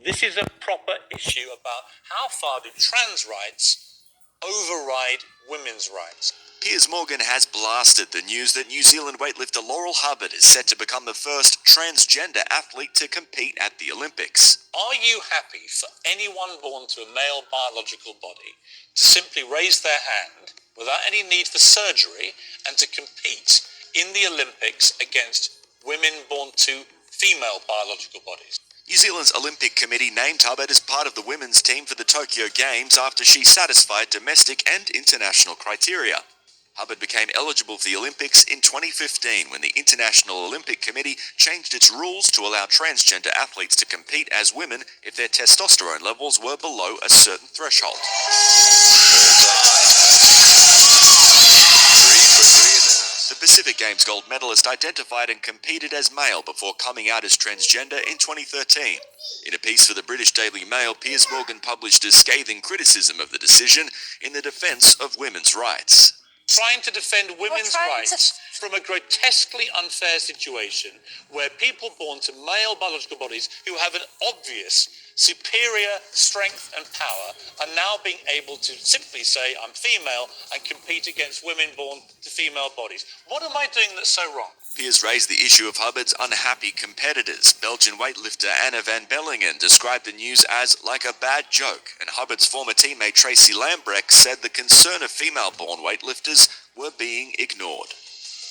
This is a proper issue about how far do trans rights override women's rights. Piers Morgan has blasted the news that New Zealand weightlifter Laurel Hubbard is set to become the first transgender athlete to compete at the Olympics. Are you happy for anyone born to a male biological body to simply raise their hand without any need for surgery and to compete in the Olympics against women born to female biological bodies? New Zealand's Olympic Committee named Hubbard as part of the women's team for the Tokyo Games after she satisfied domestic and international criteria. Hubbard became eligible for the Olympics in 2015 when the International Olympic Committee changed its rules to allow transgender athletes to compete as women if their testosterone levels were below a certain threshold. The Pacific Games gold medalist identified and competed as male before coming out as transgender in 2013. In a piece for the British Daily Mail, Piers Morgan published a scathing criticism of the decision in the defence of women's rights. Trying to defend women's rights from a grotesquely unfair situation where people born to male biological bodies who have an obvious superior strength and power are now being able to simply say, I'm female, and compete against women born to female bodies. What am I doing that's so wrong? Piers raised the issue of Hubbard's unhappy competitors. Belgian weightlifter Anna van Bellingen described the news as like a bad joke, and Hubbard's former teammate Tracy Lambrecht said the concern of female-born weightlifters were being ignored.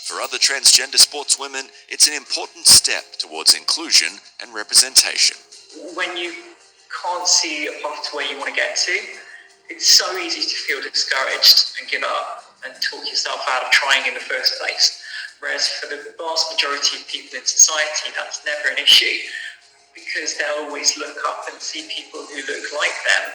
For other transgender sportswomen, it's an important step towards inclusion and representation. When you can't see a path to where you want to get to, it's so easy to feel discouraged and give up and talk yourself out of trying in the first place. Whereas for the vast majority of people in society, that's never an issue because they'll always look up and see people who look like them.